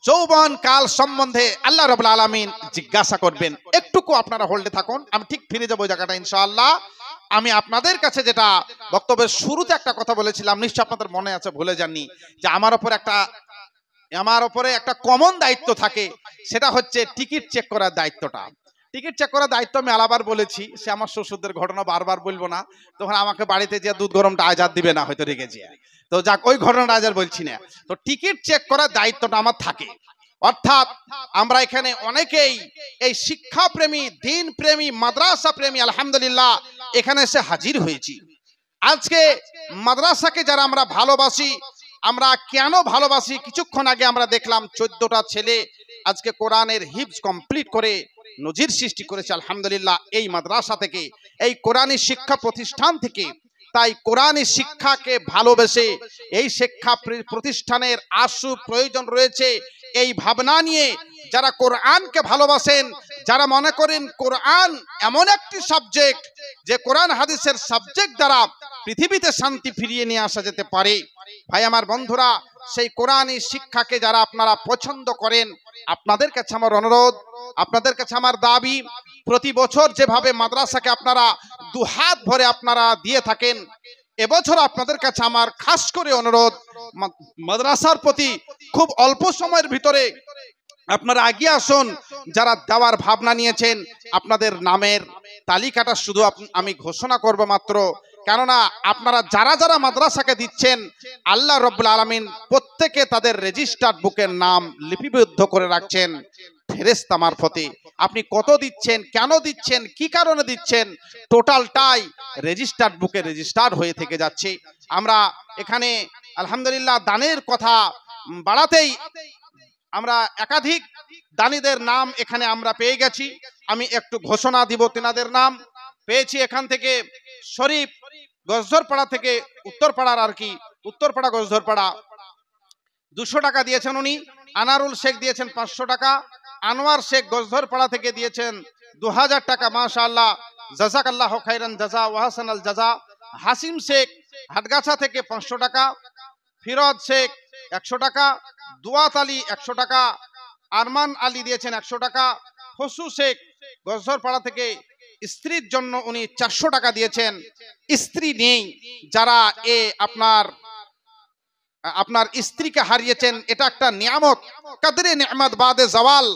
যৌবন কাল সম্বন্ধে আল্লাহ রাব্বুল আলামিন জিজ্ঞাসা করবেন। একটুকু আপনারা হোল্ডে থাকুন, আমি ঠিক ফিরে যাবো ওই জায়গাটা ইনশাআল্লাহ। আমি আপনাদের কাছে যেটা বক্তব্যের শুরুতে একটা কথা বলেছিলাম, নিশ্চয় আপনাদের মনে আছে, ভুলে যাননি, যে আমার উপরে একটা কমন দায়িত্ব থাকে, সেটা হচ্ছে টিকিট চেক করার দায়িত্বটা। টিকিট চেক করার দায়িত্ব আমি আলাবার বলেছি, সে আমার শ্বশুরদের ঘটনা বারবার বলবো না, তখন আমাকে বাড়িতে যে দুধ গরমটা আজাদ দিবে না, হয়তো রেগে যে, তো যাক ওই ঘটনাটা আজ আর বলছি না। তো টিকিট চেক করার দায়িত্বটা আমার থাকে। অর্থাৎ আমরা এখানে অনেকেই এই শিক্ষা প্রেমী, দিন প্রেমী, মাদ্রাসা প্রেমী আলহামদুলিল্লাহ এখানে এসে হাজির হয়েছি। আজকে মাদ্রাসাকে যারা আমরা ভালোবাসি, আমরা কেন ভালোবাসি, কিছুক্ষণ আগে আমরা দেখলাম 14টা ছেলে আজকে কোরআনের হিফজ কমপ্লিট করে নজির সৃষ্টি করেছে আলহামদুলিল্লাহ এই মাদ্রাসা থেকে, এই কোরআনী শিক্ষা প্রতিষ্ঠান থেকে। তাই কোরআনী শিক্ষাকে ভালোবেসে এই শিক্ষা প্রতিষ্ঠানের আশু প্রয়োজন রয়েছে, এই ভাবনা নিয়ে যারা কোরআনকে ভালোবাসেন, যারা মনে করেন কোরআন এমন একটি সাবজেক্ট যে কোরআন হাদিসের সাবজেক্ট দ্বারা পৃথিবীতে শান্তি ফিরিয়ে নিয়ে আসা যেতে পারে, ভাই আমার বন্ধুরা, সেই কোরআনী শিক্ষাকে যারা আপনারা পছন্দ করেন, আপনাদের কাছে আমার অনুরোধ, আপনাদের কাছে আমার দাবি, প্রতি বছর যেভাবে মাদ্রাসাকে আপনারা দুহাত ভরে আপনারা দিয়ে থাকেন, এবছর আপনাদের কাছে আমার খাস করে অনুরোধ, মাদ্রাসার প্রতি খুব অল্প সময়ের ভিতরে আপনারা এগিয়ে আসুন। যারা দেওয়ার ভাবনা নিয়েছেন, আপনাদের নামের তালিকাটা শুধু আমি ঘোষণা করব মাত্র, কেননা আপনারা যারা যারা মাদ্রাসাকে দিচ্ছেন, আল্লাহ রাব্বুল আলামিন প্রত্যেকে তাদের রেজিস্টার্ড বুকের নাম লিপিবদ্ধ করে রাখছেন ফেরেশতা মারফতে। আপনি কত দিচ্ছেন, কেন দিচ্ছেন, কি কারণে দিচ্ছেন, টোটালটাই রেজিস্টার্ড বুকে রেজিস্টার্ড হয়ে থেকে যাচ্ছে। আমরা এখানে আলহামদুলিল্লাহ দানের কথা বাড়াতেই আমরা একাধিক দানীদের নাম এখানে আমরা পেয়ে গেছি। আমি একটু ঘোষণা দিব, তেনাদের নাম পেয়েছি এখান থেকে। শরীফ গজধরপাড়া থেকে, উত্তরপাড়ার আর কি, উত্তরপাড়া গজধরপাড়া 200 টাকা দিয়েছেন উনি। আনারুল শেখ দিয়েছেন 500 টাকা। আনোয়ার শেখ গজধরপাড়া থেকে দিয়েছেন 2000 টাকা। মাশাআল্লাহ, জাযাকাল্লাহু খাইরান জাযা ওয়া হাসানাল জাযা। হাসিম শেখ হাটগাছা থেকে 500 টাকা। ফিরোজ শেখ 100 টাকা। দুয়াত আলী 100 টাকা। আরমান আলী দিয়েছেন 100 টাকা। ফসু শেখ গজধরপাড়া থেকে স্ত্রীর জন্য উনি 400 টাকা দিয়েছেন। স্ত্রী নেই যারা আপনার স্ত্রীকে হারিয়েছেন, এটা একটা নিয়ামত, কাদরে নিয়ামত বাদে জাওয়াল।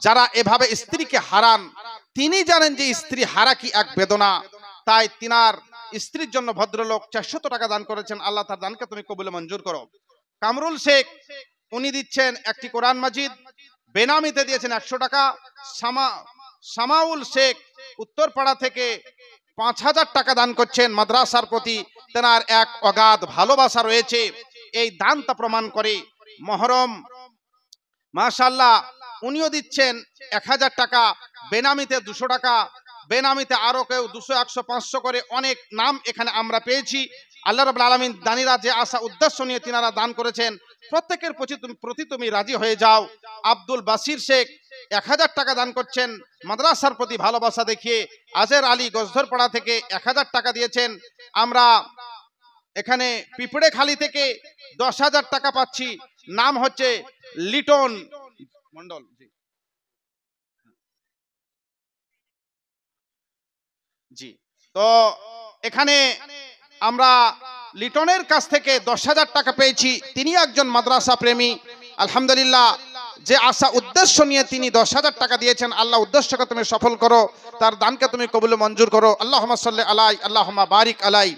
যারা এভাবে স্ত্রীকে হারান, তিনি জানেন যে স্ত্রী হারা কি এক বেদনা। তাই তিনার স্ত্রীর জন্য ভদ্রলোক 400 টাকা দান করেছেন। আল্লাহ তার দানকে তুমি কবুলে মঞ্জুর করো। কামরুল শেখ উনি দিচ্ছেন একটি কোরআন মাজিদ, বেনামিতে দিয়েছেন 100 টাকা। সামাউল শেখ উত্তরপাড়া থেকে 5000 টাকা দান করছেন। মাদ্রাসার প্রতি তেনার এক অগাধ ভালোবাসা রয়েছে, এই দানটা প্রমাণ করে। মহরম মাশাআল্লাহ উনিও দিচ্ছেন 1000 টাকা। বেনামিতে 200 টাকা। বেনামিতে আরো কেউ 200, 100, 500 করে অনেক নাম এখানে আমরা পেয়েছি। আল্লাহ রাব্বুল আলামিন দানীরা যে আশা উদ্দেশ্য নিয়ে তিনারা দান করেছেন, প্রত্যেকের প্রতি তুমি রাজি হয়ে যাও। আব্দুল বাসির শেখ 1000 টাকা দান করছেন মাদ্রাসার প্রতি ভালোবাসা দেখিয়ে। আজের আলী গজধরপাড়া থেকে 1000 টাকা দিয়েছেন। আমরা এখানে পিপড়েখালি থেকে 10,000 টাকা পাচ্ছি, নাম হচ্ছে লিটন মন্ডল। জি, তো এখানে আমরা লিটনের কাছ থেকে 10,000 টাকা পেয়েছি। তিনি একজন মাদ্রাসা প্রেমী আলহামদুলিল্লাহ, যে আশা উদ্দেশ্য নিয়ে তিনি 10,000 টাকা দিয়েছেন। আল্লাহ উদ্দেশ্যকে তুমি সফল করো, তার দানকে তুমি কবুল মঞ্জুর করো। আল্লাহুম্মা সাল্লি আলাই, আল্লাহুম্মা বারিক আলাই।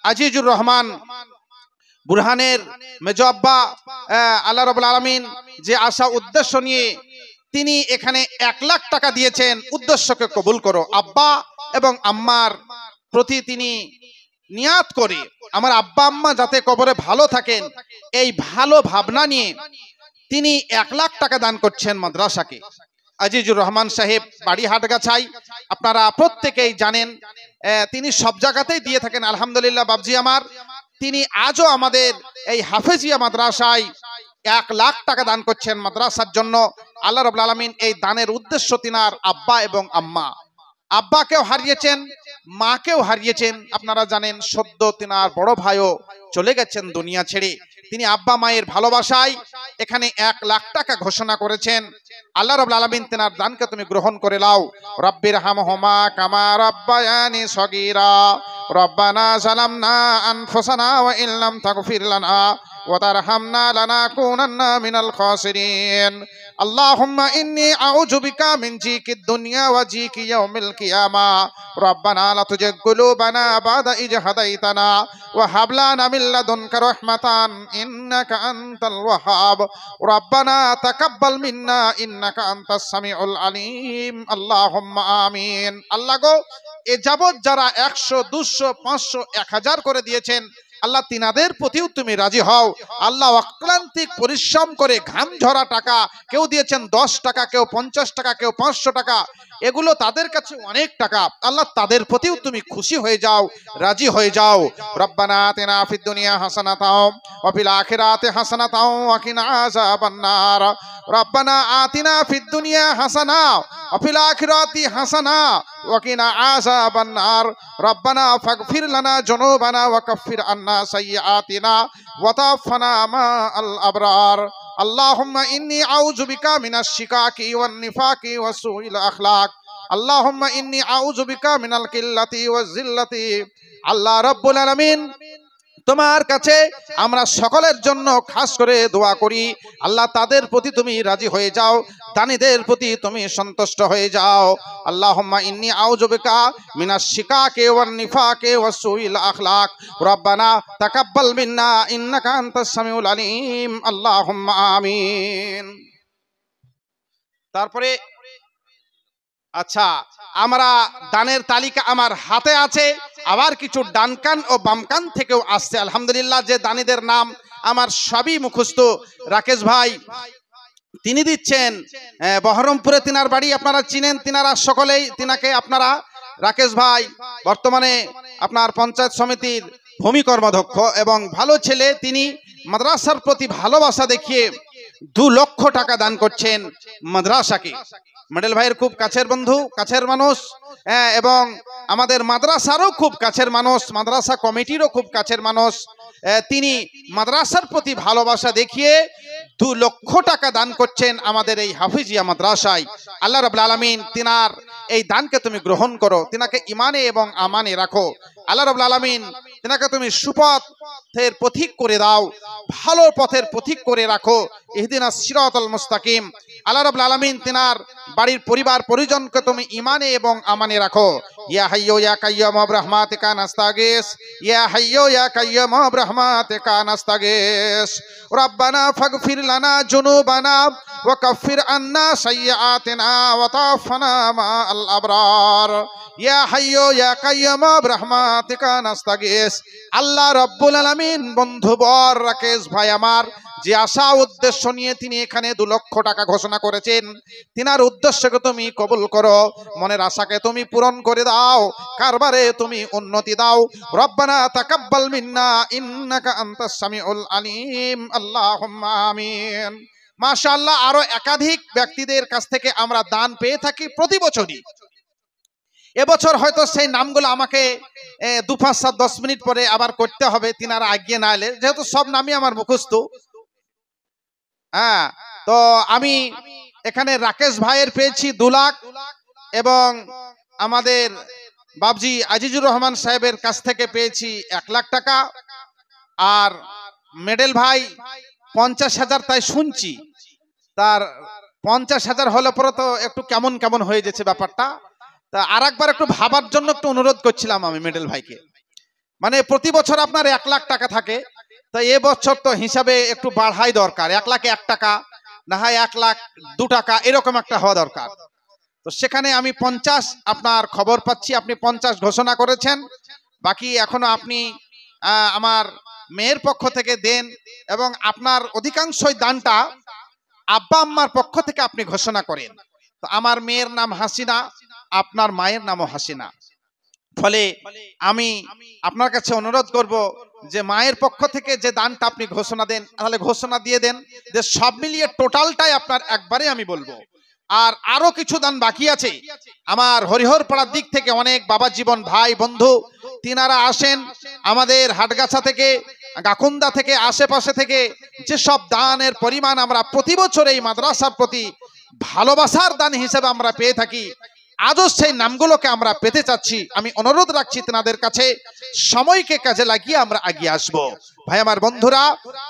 আজিজুর রহমান বুরহানের মেজো আব্বা, আল্লাহ রাব্বুল আলামিন যে আশা উদ্দেশ্য নিয়ে তিনি এখানে 1 লাখ টাকা দিয়েছেন, উদ্দেশ্যকে কবুল করো। আব্বা এবং আম্মার প্রতি তিনি নিয়াত করে আমার আব্বা আম্মা যাতে কবরে ভালো থাকেন, এই ভালো ভাবনা নিয়ে তিনি 1 লাখ টাকা দান করছেন মাদ্রাসাকে। আজিজুর রহমান সাহেব বাড়ি হাটগাছাই, আপনারা প্রত্যেকেই জানেন, তিনি সব জায়গাতেই দিয়ে থাকেন আলহামদুলিল্লাহ। বাবজি আমার, তিনি আজও আমাদের এই হাফেজিয়া মাদ্রাসায় 1 লাখ টাকা দান করছেন মাদ্রাসার জন্য। আল্লাহ রাব্বুল আলামিন এই দানের উদ্দেশ্য তিনার আব্বা এবং আম্মা, আব্বাকেও হারিয়েছেন, মাকেও হারিয়েছেন। আপনারা জানেন সদ্য তিনার বড় ভাইও চলে গেছেন দুনিয়া ছেড়ে। তিনি আব্বা মায়ের ভালোবাসায় এখানে 1 লাখ টাকা ঘোষণা করেছেন। আল্লাহ রাব্বুল আলামিন তেনার দানকে তুমি গ্রহণ করে নাও। রব্বির হামহুমা কামা রাব্বায়ানি সগীরা রব্বানা যালামনা আনফুসানা ওয়া ইল্লাম তাগফির লানা ওয়া তারহামনা লানাকুনান্না মিনাল খাসিরিন। আল্লাহুম্মা ইন্নী আউযু বিকা মিন জিকিদ দুনিয়া ওয়া জিকি ইয়াউমিল কিয়ামা রব্বানা লা তুজিগ কুলুবানা বাদা ইয হাদাইতানা ওয়া হাব লানা মিন লাদুনকা রাহমাতান ইন্নাকা আনতাল ওয়াহ্হাব রব্বানা তাকাব্বাল মিন্না ইন্নাকা আনতাস সামিউল আলিম। আল্লাহুম্মা আমিন। আল্লাহ গো, এ যাবত যারা 100 200 500 1000 করে দিয়েছেন, আল্লাহ তিনাদের প্রতিও তুমি রাজি হও। আল্লাহ অক্লান্তিক পরিশ্রম করে ঘাম ঝরা টাকা, কেউ দিয়েছেন 10 টাকা, কেউ 50 টাকা, কেউ 500 টাকা, এগুলো তাদের কাছে অনেক টাকা। আল্লাহ তাদের প্রতিও তুমি খুশি হয়ে যাও, রাজি হয়ে যাও। রব্বানা আতিনা ফিদ দুনিয়া হাসানাতাও ওয়া ফিল আখিরাতি হাসানাতাও ওয়া কিনা আযাবান নার। রব্বানা আতিনা ফিদ দুনিয়া হাসানা ওয়া ফিল আখিরাতি হাসানা ওয়া কিনা আযাবান নার। রব্বানা ফাগফির লানা যুনুবানা ওয়া কাফির আন্না সাইয়্যাতিনা ওয়া তাওফানা মা আল আবরার। আল্লাহুম্মা ইন্নী আউযু বিকা মিনাশ শিকাকি ওয়ান নিফাকি ওয়া সুইল আখলাক। আল্লাহুম্মা ইন্নী আউযু বিকা মিনাল কিল্লাতি ওয়াজ জিল্লাতি। আল্লাহ রাব্বুল আলামিন, তোমার কাছে আমরা সকলের জন্য খাস করে দোয়া করি, আল্লাহ তাদের প্রতি তুমি রাজি হয়ে যাও, দানীদের প্রতি তুমি সন্তুষ্ট হয়ে যাও। আল্লাহুম্মা ইন্নী আউযু বিকা মিনাশ শিকাকি ওয়ান নিফাকি ওয়া সুইল আখলাক রব্বানা তাকাব্বাল মিন্না ইন্নাকা আনতাস সামিউল আলিম। আল্লাহুম্মা আমিন। তারপরে আচ্ছা, আমরা দানের তালিকা আমার হাতে আছে, আবার কিছু ডান কান ও বাম কান থেকেও আসছে। আলহামদুলিল্লাহ, যে দানীদের নাম আমার সবই মুখস্থ। রাকেশ ভাই তিনি দিচ্ছেন বহরমপুরে, তিনার বাড়ি আপনারা চিনেন, তিনারা সকলেই, তিনাকে আপনারা, রাকেশ ভাই বর্তমানে আপনার পঞ্চায়েত সমিতির ভূমি কর্মাধ্যক্ষ এবং ভালো ছেলে। তিনি মাদ্রাসার প্রতি ভালোবাসা দেখিয়ে 2 লক্ষ টাকা দান করছেন মাদ্রাসাকে। মডেল ভাইয়ের খুব কাছের বন্ধু, কাছের মানুষ, এবং আমাদের মাদ্রাসারও খুব কাছের মানুষ, মাদ্রাসা কমিটিরও খুব কাছের মানুষ। তিনি মাদ্রাসার প্রতি ভালোবাসা দেখিয়ে 2 লক্ষ টাকা দান করছেন আমাদের এই হাফিজিয়া মাদ্রাসায়। আল্লাহ রাব্বুল আলামিন তিনার এই দানকে তুমি গ্রহণ করো, তিনাকে ইমানে এবং আমানে রাখো। আল্লাহ রাব্বুল আলামিন তিনাকে তুমি সুপথের পথিক করে দাও, ভালো পথের পথিক করে রাখো। ইহদিনাস সিরাতাল মুস্তাকিম। আল্লাহ রাব্বুল আলামিন তিনার বাড়ির পরিবার পরিজনকে তুমি ইমানে এবং আমানে রাখো। ইয়া হাইয়্যু ইয়া কাইয়্যুম বিরহমাতিকা নাস্তাগীস, ইয়া হাইয়্যু ইয়া কাইয়্যুম বিরহমাতিকা নাস্তাগীস। রব্বানা ফাগফির লানা যুনুবানা ওয়া কাফির আন্না সাইয়্যাতিনা ওয়া তাওফানা মা আল আবরার। ইয়া হাইয়্যু ইয়া কাইয়্যুম বিরহমাতিকা নাস্তাগীস। আল্লাহ রাব্বুল আলামিন বন্ধুবর রাকেশ ভাই আমার যে আশা উদ্দেশ্য নিয়ে তিনি এখানে 2 লক্ষ টাকা ঘোষণা করেছেন, তিনার উদ্দেশ্যকে তুমি কবুল করো, মনের আশাকে তুমি পূরণ করে দাও, কারবারে তুমি উন্নতি দাও। রব্বানা তাকাব্বাল মিন্না ইন্নাকা আনতাস সামিউল আলিম। আল্লাহুম্মা আমিন। মাশাআল্লাহ, আরো একাধিক ব্যক্তিদের কাছ থেকে আমরা দান পেয়ে থাকি প্রতি বছরই। এবছর হয়তো সেই নামগুলো আমাকে 2 5 7 10 মিনিট পরে আবার করতে হবে, তিনারা আজ্ঞে না এলে, যেহেতু সব নামই আমার মুখস্থ। তো আমি এখানে রাকেশ ভাইয়ের পেয়েছি 2 লাখ, এবং আমাদের বাবজি আজিজুর রহমান সাহেবের কাছ থেকে পেয়েছি 1 লাখ টাকা, আর মেডেল ভাই 50,000, তাই শুনছি তার 50,000 হলে পরে তো একটু কেমন কেমন হয়ে যাচ্ছে ব্যাপারটা। তা আর একবার একটু ভাবার জন্য একটু অনুরোধ করছিলাম আমি মেডেল ভাইকে। মানে প্রতি বছর আপনার 1 লাখ টাকা থাকে, তো এবছর তো হিসাবে একটু বাড়াই দরকার, 1 লাখ 1 টাকা, না হয় 1 লাখ 2 টাকা, এরকম একটা হওয়া দরকার। তো সেখানে আমি 50 আপনার খবর পাচ্ছি, আপনি 50 ঘোষণা করেছেন, বাকি এখনো আপনি আমার মেয়ের পক্ষ থেকে দেন, এবং আপনার অধিকাংশই দানটা আব্বা আম্মার পক্ষ থেকে আপনি ঘোষণা করেন। তো আমার মেয়ের নাম হাসিনা, আপনার মায়ের নামও হাসিনা, ফলে আমি আপনার কাছে অনুরোধ করব যে মায়ের পক্ষ থেকে যে দানটা আপনি ঘোষণা দেন, তাহলে ঘোষণা দিয়ে দেন যে সব মিলিয়ে টোটালটাই আপনার একবারে আমি বলবো। আর আরো কিছু দান বাকি আছে। আমার হরিহর পাড়ার দিক থেকে অনেক বাবা জীবন ভাই বন্ধু তিনারা আসেন, আমাদের হাটগাছা থেকে, গাকুন্দা থেকে, আশেপাশে থেকে যেসব দানের পরিমাণ আমরা প্রতি বছর এই মাদ্রাসার প্রতি ভালোবাসার দান হিসেবে আমরা পেয়ে থাকি, আজও সেই নামগুলোকে আমরা পেতে চাচ্ছি। আমি অনুরোধ রাখছি তেনাদের কাছে, সময়কে কাজে লাগিয়ে আমরা এগিয়ে আসব। ভাই আমার বন্ধুরা,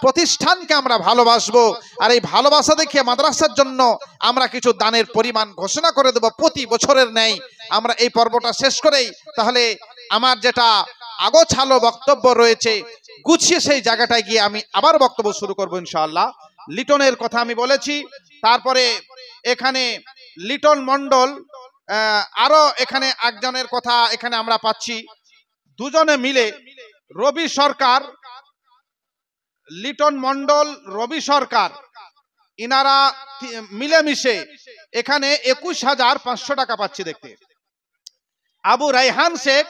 প্রতিষ্ঠানকে আমরা ভালোবাসবো, আর এই ভালোবাসা দেখিয়ে মাদ্রাসার জন্য আমরা কিছু দানের পরিমাণ ঘোষণা করে দেব প্রতি বছরের ন্যায়। আমরা এই পর্বটা শেষ করেই তাহলে আমার যেটা আগোছালো বক্তব্য রয়েছে গুছিয়ে সেই জায়গাটায় গিয়ে আমি আবার বক্তব্য শুরু করবো ইনশাআল্লাহ। লিটনের কথা আমি বলেছি, তারপরে এখানে লিটন মন্ডল, আরো এখানে একজনের কথা এখানে আমরা পাচ্ছি, দুজনে মিলে রবি সরকার, লিটন মন্ডল, রবি সরকার, ইনারা মিলেমিশে এখানে 21,500 টাকা পাচ্ছি দেখতে। আবু রাইহান শেখ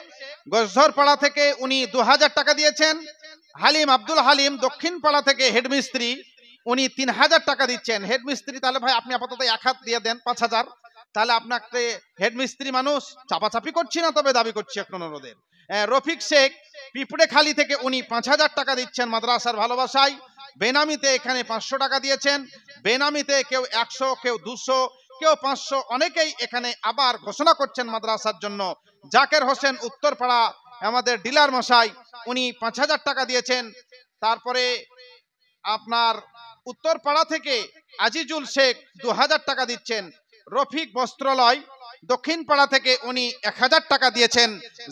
গজধরপাড়া থেকে উনি 2000 টাকা দিয়েছেন। হালিম, আব্দুল হালিম দক্ষিণ পাড়া থেকে হেডমিস্ত্রি, উনি 3000 টাকা দিচ্ছেন। হেডমিস্ত্রি তাহলে ভাই আপনি আপাতত 1 হাত দিয়ে দেন 5000, তাহলে আপনাকে হেডমিস্ত্রি মানুষ চাপাচাপি করছি না, তবে দাবি করছি এক অনুরোধের। রফিক শেখ পিঁপড়েখালি থেকে উনি 5000 টাকা দিচ্ছেন মাদ্রাসার ভালোবাসায়। বেনামিতে এখানে 500 টাকা দিয়েছেন। বেনামিতে কেউ 100, কেউ 200, কেউ 500, অনেকেই এখানে আবার ঘোষণা করছেন মাদ্রাসার জন্য। জাকের হোসেন উত্তরপাড়া আমাদের ডিলার মশাই, উনি 5000 টাকা দিয়েছেন। তারপরে আপনার উত্তরপাড়া থেকে আজিজুল শেখ 2000 টাকা দিচ্ছেন। রফিক বস্ত্রালয় দক্ষিণ পাড়া থেকে উনি 1000 টাকা দিয়েছেন।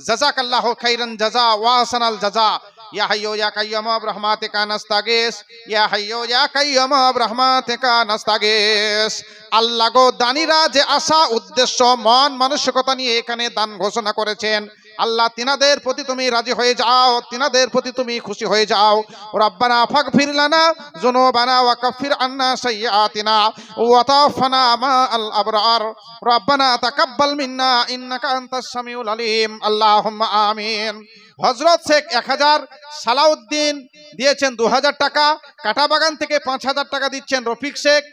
জাযাকাল্লাহু খাইরান জাযা ওয়া আহসানাল জাযা। ইয়া হাইয়্যু ইয়া কাইয়্যুম বিরহমাতিকা নাস্তাগীস, ইয়া হাইয়্যু ইয়া কাইয়্যুম বিরহমাতিকা নাস্তাগীস। আল্লাহ গো, দানীরা যে আশা উদ্দেশ্য মন মানসিকতা নিয়ে এখানে দান ঘোষণা করেছেন, আল্লাহ তিনাদের প্রতি তুমি রাজি হয়ে যাও, তিনাদের প্রতি তুমি খুশি হয়ে যাও। রব্বানা ফাগফির লানা যুনুবানা ওয়া কাফির আন্না সাইয়্যাতিনা ওয়া তাওফানা মা আল আবরার। রব্বানা তাকাব্বাল মিন্না ইন্নাকা আনতাস সামিউল আলিম। আল্লাহুম্মা আমিন। হযরত শেখ 1000, সালাউদ্দিন দিয়েছেন 2000 টাকা, কাটাবাগান থেকে 5000 টাকা দিচ্ছেন রফিক শেখ।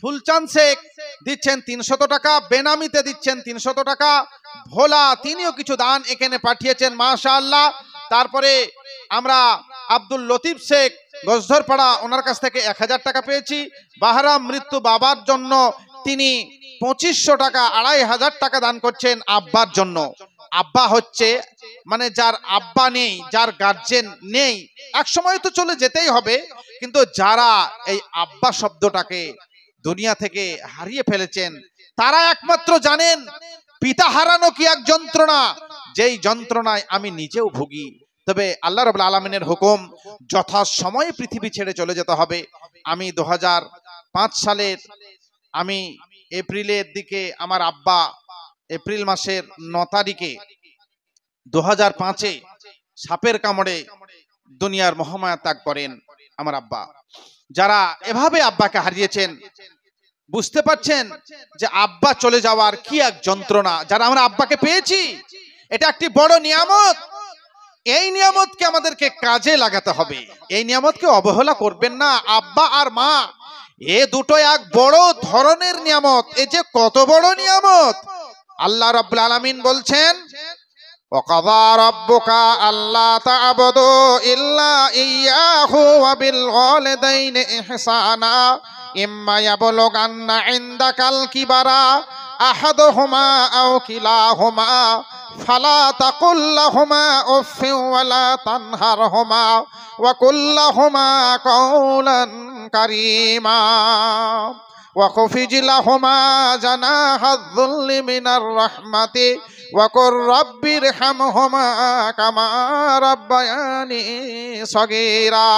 ফুলচাঁদ শেখ দিচ্ছেন 300 টাকা, বেনামিতে দিচ্ছেন 300 টাকা। ভোলা তিনিও কিছু দান এখানে পাঠিয়েছেন, মাশাআল্লাহ। তারপরে আমরা আব্দুল লতিফ শেখ গজধরপাড়া, ওনার কাছ থেকে 1000 টাকা পেয়েছি। বাহারাম মৃত্যু বাবার জন্য তিনি 2500 টাকা, 2500 টাকা দান করছেন আব্বার জন্য। আব্বা হচ্ছে মানে যার আব্বা নেই, যার গার্জেন নেই, এক সময় তো চলে যেতেই হবে, কিন্তু যারা এই আব্বা শব্দটাকে দুনিয়া থেকে হারিয়ে ফেলেছেন তারা একমাত্র জানেন পিতা হারানো কি এক যন্ত্রণা, যেই যন্ত্রণায় আমি নিজেও ভুগি। তবে আল্লাহ রাব্বুল আলামিনের হুকুম, যথাসময়ে পৃথিবী ছেড়ে চলে যেতে হবে। আমি 2005 সালের আমি এপ্রিলের দিকে, আমার আব্বা এপ্রিল মাসের 9 তারিখে 2005-এ সাপের কামড়ে দুনিয়ার মহামায়া ত্যাগ করেন আমার আব্বা। যারা এভাবে আব্বাকে হারিয়েছেন বুঝতে পারছেন যে আব্বা চলে যাওয়ার কি এক যন্ত্রণা। যারা আমরা আব্বাকে পেয়েছি, এটা একটি বড় নিয়ামত। এই নিয়ামতকে আমাদেরকে কাজে লাগাতে হবে, এই নিয়ামতকে অবহেলা করবেন না। আব্বা আর মা এ দুটো এক বড় ধরনের নিয়ামত। এই যে কত বড় নিয়ামত! আল্লাহ রাব্বুল আলামিন বলছেন, وَقَضَى رَبُّكَ أَلَّا تَعْبُدُوا إِلَّا إِيَّاهُ وَبِالْوَالِدَيْنِ إِحْسَانًا إِمَّا يَبْلُغَنَّ عِندَكَ الْكِبَرَ أَحَدُهُمَا أَوْ كِلَاهُمَا فَلَا تَقُل لَّهُمَا أُفٍّ وَلَا تَنْهَرْهُمَا وَقُل لَّهُمَا قَوْلًا كَرِيمًا وَخْفِضْ لَهُمَا جَنَاحَ الذُّلِّ مِنَ الرَّحْمَةِ وَقُل رَّبِّ ارْحَمْهُمَا كَمَا رَبَّيَانِي صَغِيرًا।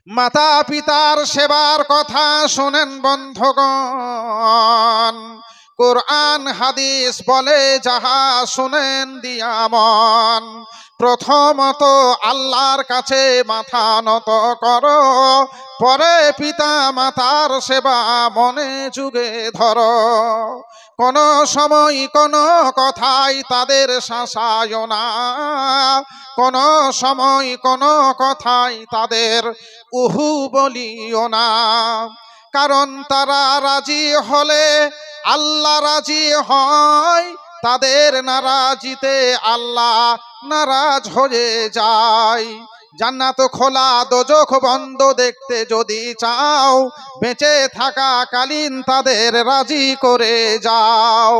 মাতা পিতার সেবার কথা শোনেন বন্ধুগণ, কোরআন হাদিস বলে যাহা শুনেন দিয়া মন। প্রথমত আল্লাহর কাছে মাথা নত করো, পরে পিতা মাতার সেবা মনে যুগে ধরো। কোন সময় কোন কথাই তাদের শাসায় না, কোন সময় কোন কথাই তাদের উহু বলিও না। কারণ তারা রাজি হলে আল্লাহ রাজি হয়, তাদের নারাজিতে আল্লাহ নারাজ হয়ে যায়। জান্নাত খোলা দোজখ বন্ধ দেখতে যদি চাও, বেঁচে থাকা কালীন তাদের রাজি করে যাও।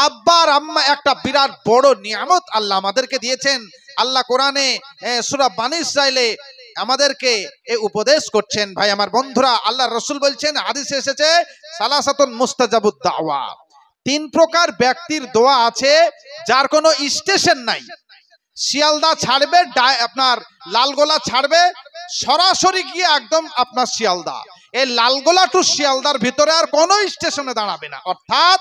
আব্বার আম্মা একটা বিরাট বড় নিয়ামত আল্লাহ আমাদেরকে দিয়েছেন। আল্লাহ কোরআনে সূরা বানী ইসরাইলে আমাদেরকে এই উপদেশ করছেন। ভাই আমার বন্ধুরা, আল্লাহ রাসূল বলছেন, হাদিসে এসেছে, সালাসাতুন মুস্তাজাবুদ দাওয়া, 3 প্রকার ব্যক্তির দোয়া আছে যার কোনো স্টেশন নাই। শিয়ালদা ছাড়বে, আপনার লালগোলা ছাড়বে, সরাসরি গিয়ে একদম আপনার শিয়ালদা। এই লালগোলা টু শিয়ালদার ভিতরে আর কোনো স্টেশনে দাঁড়াবে না। অর্থাৎ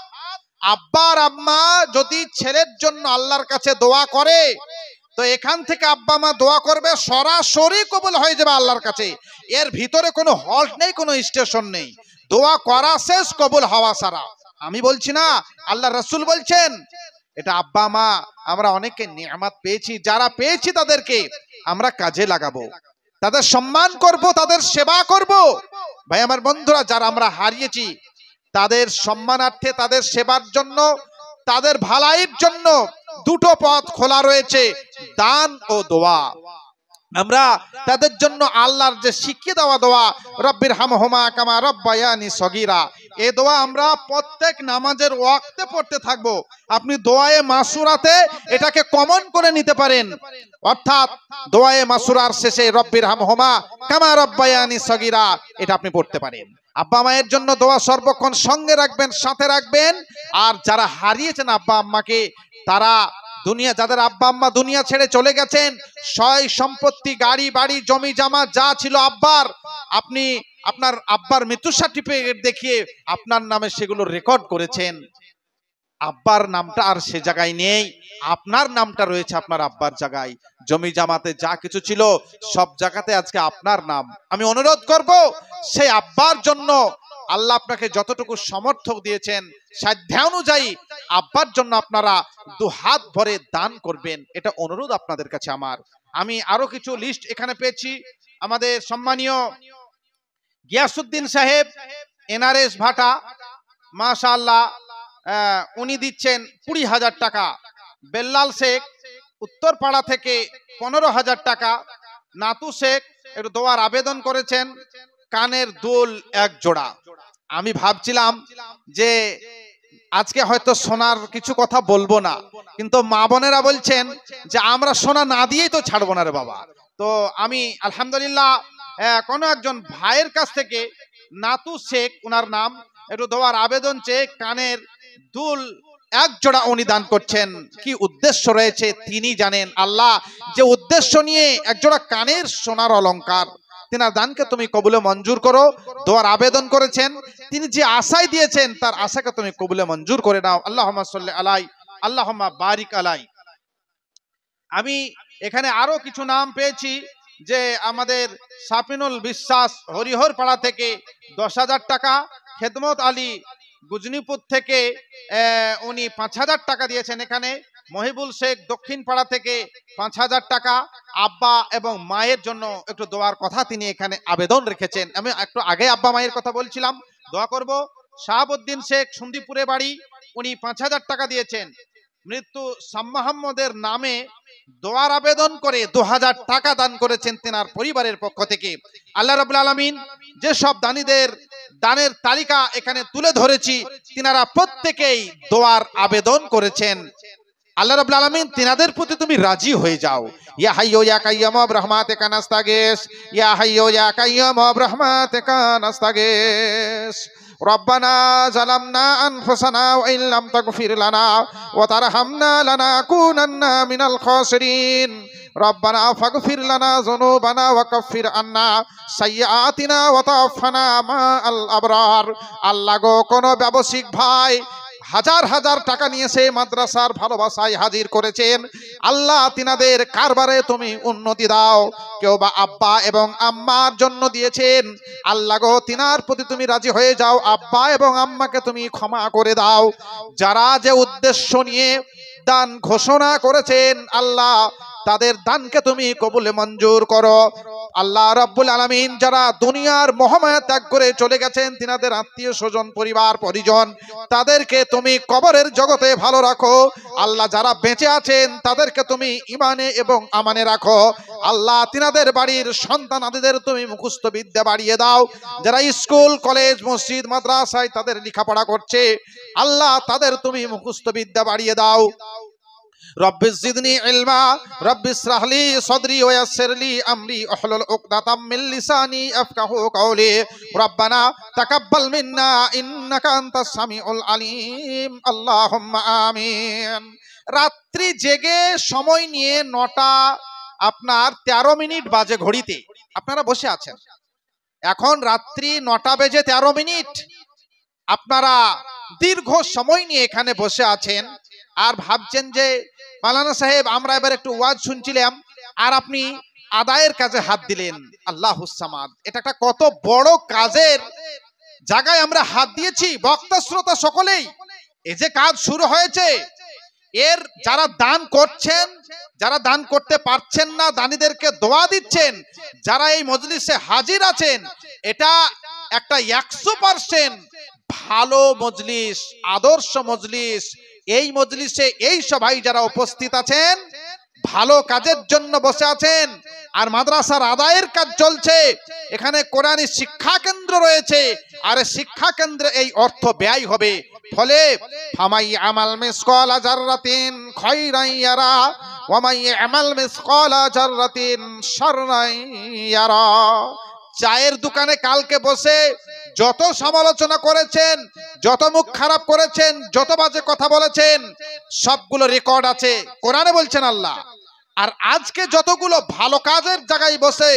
আব্বা আর আম্মা যদি ছেলের জন্য আল্লাহর কাছে দোয়া করে, তো এখান থেকে আব্বা মা দোয়া করবে, সরাসরি কবুল হয়ে যাবে আল্লাহর কাছে। এর ভিতরে কোনো হল্ট নেই, কোনো স্টেশন নেই। দোয়া করা শেষ, কবুল হওয়া সারা। আমি বলছি না, আল্লাহ রাসূল বলছেন। এটা আব্বা মা আমরা অনেকে নিয়ামত পেয়েছি, যারা পেয়েছি তাদেরকে আমরা কাজে লাগাবো, তাদের সম্মান করব, তাদের সেবা করব। ভাই আমার বন্ধুরা, যারা আমরা হারিয়েছি তাদের সম্মানার্থে, তাদের সেবার জন্য, তাদের ভালাইয়ের জন্য 2টো পথ খোলা রয়েছে, দান ও দোয়া। আমরা তাদের জন্য আল্লাহর যে শিখিয়ে দেওয়া দোয়া, রব্বির হামহুমা কামা রব্বায়ানি সগীরা, এই দোয়া আমরা প্রত্যেক নামাজের ওয়াক্তে পড়তে থাকবো। আপনি দোয়ায়ে মাসুরাতে এটাকে কমন করে নিতে পারেন। অর্থাৎ দোয়ায়ে মাসুরার শেষে রব্বির হামহুমা কামা রব্বায়ানি সগীরা, এটা আপনি পড়তে পারেন। আব্বা মায়ের জন্য দোয়া সর্বক্ষণ সঙ্গে রাখবেন, সাথে রাখবেন। আর যারা হারিয়েছেন আব্বা আম্মাকে, তারা দুনিয়া, যাদের আব্বা আম্মা দুনিয়া ছেড়ে চলে গেছেন, সয় সম্পত্তি, গাড়ি বাড়ি, জমি জামা যা ছিল আব্বার, আপনি আপনার আব্বার মৃত্যু সার্টিফিকেট দেখিয়ে আপনার নামে সেগুলো রেকর্ড করেছেন। আব্বার নামটা আর সে জায়গায় নেই, আপনার নামটা রয়েছে আপনার আব্বার জায়গায়। জমি জামাতে যা কিছু ছিল সব জায়গাতে আজকে আপনার নাম। আমি অনুরোধ করব, সেই আব্বার জন্য আল্লাহ আপনাকে যতটুকু সমর্থক দিয়েছেন, সাধ্যানুযায়ী আব্বার জন্য আপনারা 2 হাত ভরে দান করবেন, এটা অনুরোধ আপনাদের কাছে আমার। আমি আরো কিছু লিস্ট এখানে পেয়েছি। আমাদের সম্মানীয় গিয়াসউদ্দিন সাহেব, এনআরএস ভাটা, মাশাআল্লাহ, উনি দিচ্ছেন 20,000 টাকা। বেল্লাল শেখ উত্তরপাড়া থেকে 15,000 টাকা। নাতু শেখ একটু দোয়ার আবেদন করেছেন, কানের দুল 1 জোড়া। আমি ভাবছিলাম যে আজকে হয়তো সোনার কিছু কথা বলবো না, কিন্তু মা বোনেরা বলছেন যে আমরা সোনা না দিয়েই তো ছাড়বো না রে বাবা। তো আমি আলহামদুলিল্লাহ কোনো একজন ভাইয়ের কাছ থেকে, নাতু শেখ ওনার নাম, একটু দোয়ার আবেদন চেয়ে কানের দুল 1 জোড়া উনি দান করছেন। কি উদ্দেশ্য রয়েছে তিনি জানেন। আল্লাহ যে উদ্দেশ্য নিয়ে 1 জোড়া কানের সোনার অলংকার, তিনার দানকে তুমি কবুলে মঞ্জুর করো। দোয়ার আবেদন করেছেন, তিনি যে আশায় দিয়েছেন তার আশাকে তুমি কবুলে মঞ্জুর করে নাও। আল্লাহুম্মা সাল্লি আলাই, আল্লাহুম্মা বারিক আলাই। আমি এখানে আরো কিছু নাম পেয়েছি, যে আমাদের সাপিনুল বিশ্বাস হরিহর পাড়া থেকে 10,000 টাকা। খেদমত আলী গুজনিপুর থেকে উনি 5,000 টাকা দিয়েছেন। এখানে মহিবুল শেখ দক্ষিণ পাড়া থেকে 5,000 টাকা। আব্বা এবং মায়ের জন্য একটু দোয়ার কথা তিনি এখানে আবেদন রেখেছেন। আমি একটু আগে আব্বা মায়ের কথা বলছিলাম, দোয়া করব। শাহাবুদ্দিন শেখ সন্দীপুরে বাড়ি, উনি 5,000 টাকা দিয়েছেন। মৃত্যু শাহ মোহাম্মদের নামে দোয়ার আবেদন করে 2,000 টাকা দান করেছেন তেনার পরিবারের পক্ষ থেকে। আল্লাহ রাব্বুল আলামিন যে সব দানীদের দানের তালিকা এখানে তুলে ধরেছি, তিনারা প্রত্যেকেই দোয়ার আবেদন করেছেন। আল্লাহ রাব্বুল আলামিন তিনাদের প্রতি তুমি রাজি হয়ে যাও। ইয়া হাইয়্যু ইয়া কাইয়্যুম বিরহমাতিকা নাস্তাগীস, ইয়া হাইয়্যু ইয়া কাইয়্যুম বিরহমাতিকা নাস্তাগীস। রব্বানা যালামনা আনফুসানা ওয়া ইল্লাম তাগফির লানা ওয়া তারহামনা লানাকুনান্না মিনাল খাসিরিন। রব্বানা ফাগফির লানা যুনুবানা ওয়া কাফির আন্না সাইয়্যাতিনা ওয়া তাওফানা মাআল আবরার। আল্লাহ গো, কোন ব্যবসায়িক ভাই হাজার হাজার টাকা নিয়ে সে মাদ্রাসার ভালোবাসায় হাজির করেছেন, আল্লাহ তিনাদের কারবারে তুমি উন্নতি দাও। কেউ বা আব্বা এবং আম্মার জন্য দিয়েছেন, আল্লাহ গো তিনার প্রতি তুমি রাজি হয়ে যাও, আব্বা এবং আম্মাকে তুমি ক্ষমা করে দাও। যারা যে উদ্দেশ্য নিয়ে দান ঘোষণা করেছেন, আল্লাহ তাদের দানকে তুমি কবুলে মঞ্জুর করো। আল্লাহ রাব্বুল আলামিন যারা দুনিয়ার মহামায়া ত্যাগ করে চলে গেছেন, তিনাদের আত্মীয় স্বজন পরিবার পরিজন, তাদেরকে তুমি কবরের জগতে ভালো রাখো। আল্লাহ যারা বেঁচে আছেন তাদেরকে তুমি ইমানে এবং আমানে রাখো। আল্লাহ তিনাদের বাড়ির সন্তান আদিদের তুমি মুখস্থ বিদ্যা বাড়িয়ে দাও। যারা স্কুল কলেজ মসজিদ মাদ্রাসায় তাদের লেখাপড়া করছে, আল্লাহ তাদের তুমি মুখস্থ বিদ্যা বাড়িয়ে দাও। রব্বিস জিদনি ইলমা, রব্বিস ইশরাহলি সাদরি ওয়া ইয়াসসিরলি আমরি ওয়াহলুল উকদাতাম মিন লিসানি ইয়াফকাহু কাওলি। রব্বানা তাকাব্বাল মিন্না ইন্নাকা আনতাস সামিউল আলিম। আল্লাহুম্মা আমিন। রাত্রি জেগে সময় নিয়ে 9টা আপনার 13 মিনিট বাজে ঘড়িতে আপনারা বসে আছেন। এখন রাত্রি 9টা বেজে 13 মিনিট, আপনারা দীর্ঘ সময় নিয়ে এখানে বসে আছেন আর ভাবছেন যে মাওলানা সাহেব আমরা এবার একটু ওয়াজ শুনছিলাম আর আপনি আদায়ের কাজে হাত দিলেন। আল্লাহুস সামাদ, এটা একটা কত বড় কাজের জায়গায় আমরা হাত দিয়েছি বক্তা শ্রোতা সকলেই। এই যে কাজ শুরু হয়েছে, এর যারা দান করছেন, যারা দান করতে পারছেন না দানীদেরকে দোয়া দিচ্ছেন, যারা এই মজলিসে হাজির আছেন, এটা একটা 100% ভালো মজলিস, আদর্শ মজলিস। এই মজলিসে এই সবাই যারা উপস্থিত আছেন ভালো কাজের জন্য বসে আছেন। আর মাদ্রাসার আদায়ের কাজ চলছে, এখানে কোরআনী শিক্ষা কেন্দ্র রয়েছে, আর শিক্ষা কেন্দ্রে এই অর্থ ব্যয় হবে। ফলে ফামাই আমাল মিসকালা জাররাতিন খায়রান ইয়ারা ওয়া মাই আমাল মিসকালা জাররাতিন শাররান ইয়ারা। চায়ের দোকানে কালকে বসে যত সমালোচনা করেছেন, যত মুখ খারাপ করেছেন, যত বাজে কথা বলেছেন, সবগুলো রেকর্ড আছে, কোরআনে বলছেন আল্লাহ। আর আজকে যতগুলো ভালো কাজের জায়গায় বসে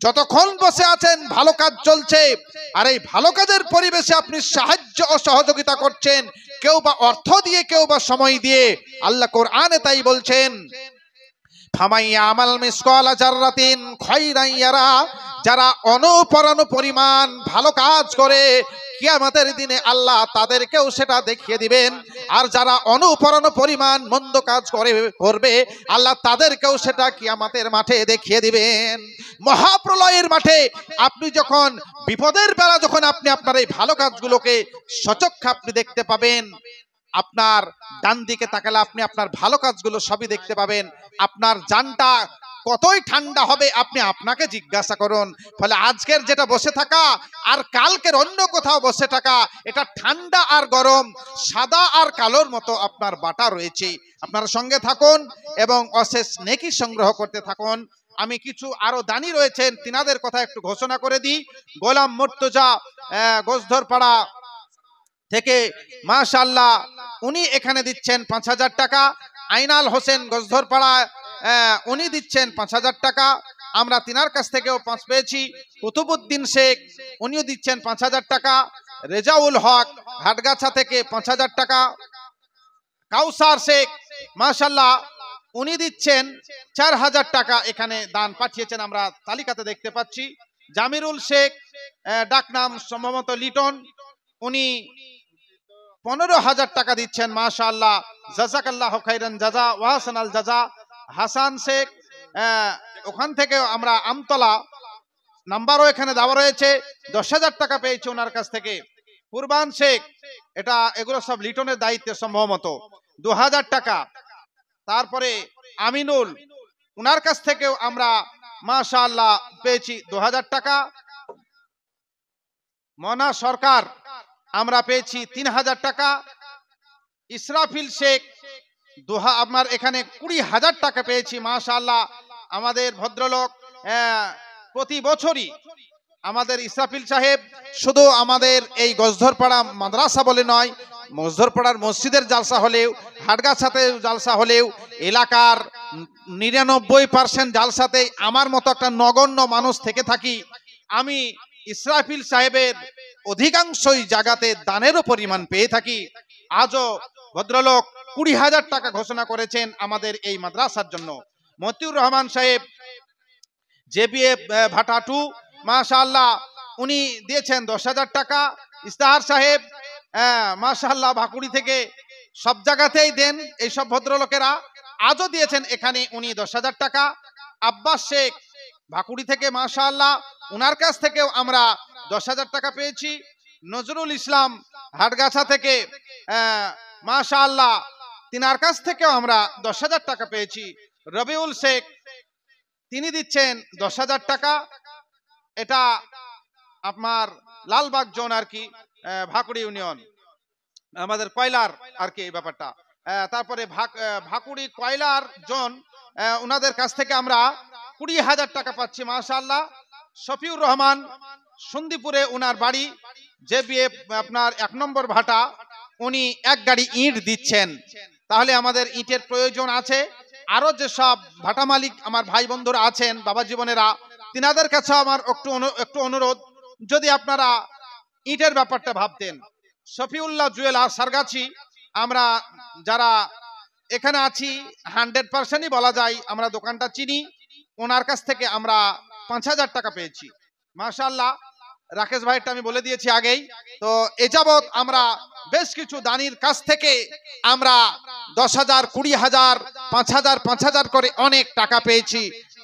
যতক্ষণ বসে আছেন ভালো কাজ চলছে, আর এই ভালো কাজের পরিবেশে আপনি সাহায্য ও সহযোগিতা করছেন, কেউ বা অর্থ দিয়ে, কেউ বা সময় দিয়ে। আল্লাহ কোরআনে তাই বলছেন, ফামাই আমাল মিসকালা জাররাতিন খায়রান ইয়ারা। যারা অনুপরণ পরিমাণ ভালো কাজ করে কিয়ামতের দিনে আল্লাহ তাদেরকেও সেটা দেখিয়ে দিবেন। আর যারা অনুপরণ পরিমাণ মন্দ কাজ করবে আল্লাহ তাদেরকেও সেটা কিয়ামতের মাঠে দেখিয়ে দিবেন। মহাপ্রলয়ের মাঠে আপনি যখন বিপদের বেলা যখন আপনি আপনার এই ভালো কাজগুলোকে সচক্ষে আপনি দেখতে পাবেন, আপনার ডান দিকে তাকালে আপনি আপনার ভালো কাজগুলো সবই দেখতে পাবেন। আপনার জানটা কতই ঠান্ডা হবে আপনি আপনাকে জিজ্ঞাসা করুন। ফলে আজকের যেটা বসে থাকা আর কালকের অন্য কোথাও বসে থাকা, এটা ঠান্ডা আর গরম, সাদা আর কালোর মতো আপনার বাটা রয়েছে। আপনার সঙ্গে থাকুন এবং অশেষ নেকি সংগ্রহ করতে থাকুন। আমি কিছু আরো দানি রয়েছেন তিনাদের কথা একটু ঘোষণা করে দিই। গোলাম মুর্তজা গোসধরপাড়া থেকে মাশাআল্লাহ উনি এখানে দিচ্ছেন 5000 টাকা। আইনাল হোসেন গোসধরপাড়া উনি দিচ্ছেন 5000 টাকা। আমরা তিনার কাছ থেকেও 5 পেয়েছি। কুতুবউদ্দিন শেখ উনিও দিচ্ছেন 5000 টাকা। রেজাউল হক হাটগাছা থেকে 5000 টাকা। কাউসার শেখ মাশাআল্লাহ উনি দিচ্ছেন 4000 টাকা, এখানে দান পাঠিয়েছেন, আমরা তালিকাতে দেখতে পাচ্ছি। জামিরুল শেখ ডাকনাম সম্ভবত লিটন, উনি 15000 টাকা দিচ্ছেন। মাশাআল্লাহ, জাযাকাল্লাহু খাইরান জাযা ওয়া হাসানাল জাযা। হাসান শেখ ওখান থেকে আমরা আমতলা নাম্বারও এখানে দেওয়া রয়েছে, 10000 টাকা পেয়েছে ওনার কাছ থেকে। কুরবান শেখ, এটা এগুলো সব লিটনের দায়িত্বে সম্ভবত, 2000 টাকা। তারপরে আমিনুল, ওনার কাছ থেকেও আমরা মাশাআল্লাহ পেয়েছি 2000 টাকা। মনা সরকার আমরা পেয়েছি 3000 টাকা। ইসরাফিল শেখ আপনার এখানে 20000 টাকা পেয়েছি। মাশাআল্লাহ, আমাদের ভদ্রলোক প্রতি বছরই আমাদের ইসরাফিল সাহেব শুধু আমাদের এই গোসধরপাড়া মাদ্রাসা বলে নয়, গোসধরপাড়ার মসজিদের জালসা হলেও, হাটগাছাতে জালসা হলেও, এলাকার 99% জালসাতেই আমার মতো একটা নগণ্য মানুষ থেকে থাকি। আমি ইসরাফিল সাহেবের অধিকাংশই জায়গাতে দানেরও পরিমাণ পেয়ে থাকি। আজও ভদ্রলোক 20000 টাকা ঘোষণা করেছেন আমাদের এই মাদ্রাসার জন্য। মতিউর রহমান সাহেব জেবিএ ভাটা 2, মাশাআল্লাহ উনি দিয়েছেন 10000 টাকা। ইস্তাহার সাহেব মাশাআল্লাহ ভাকুড়ি থেকে সব জায়গাতেই দেন এইসব ভদ্রলোকেরা। আজও দিয়েছেন এখানে উনি 10,000 টাকা। আব্বাস শেখ ভাকুড়ি থেকে মাশাআল্লাহ, উনার কাছ থেকেও আমরা 10,000 টাকা পেয়েছি। নজরুল ইসলাম হাটগাছা থেকে মাশাআল্লাহ, তিনার কাছ থেকেও আমরা 10,000 টাকা পেয়েছি। রবিউল শেখ তিনি দিচ্ছেন 10,000 টাকা। এটা আপনার লালবাগ জোন আর কি, ভাকুড়ি ইউনিয়ন, আমাদের কয়লার আর কি এই ব্যাপারটা। তারপরে ভাকুড়ি কয়লার জোন, ওনাদের কাছ থেকে আমরা 20,000 টাকা পাচ্ছি মাশাআল্লাহ। শফিউর রহমান সন্দীপুরে উনার বাড়ি, যে বিয়ে আপনার 1 নম্বর ভাটা, উনি 1 গাড়ি ইট দিচ্ছেন। তাহলে আমাদের ইটের প্রয়োজন আছে। আরো যেসব ভাটা মালিক আমার ভাই বন্ধুরা আছেন, বাবা জীবনেরা, তিনাদের কাছে আমার একটু অনুরোধ, যদি আপনারা ইটের ব্যাপারটা ভাবতেন। শফিউল্লাহ জুয়েলার সারগাছি, আমরা যারা এখানে আছি 100%ই বলা যায় আমরা দোকানটা চিনি। ওনার কাছ থেকে আমরা 5,000 টাকা পেয়েছি মাশাআল্লাহ। রাকেশ ভাইটা আমি বলে দিয়েছি আগেই। তো এ যাবৎ আমরা বেশ কিছু দানির কাছ থেকে আমরা 10,000, 20,000, 5,000, 5,000 করে অনেক টাকা পেয়েছি।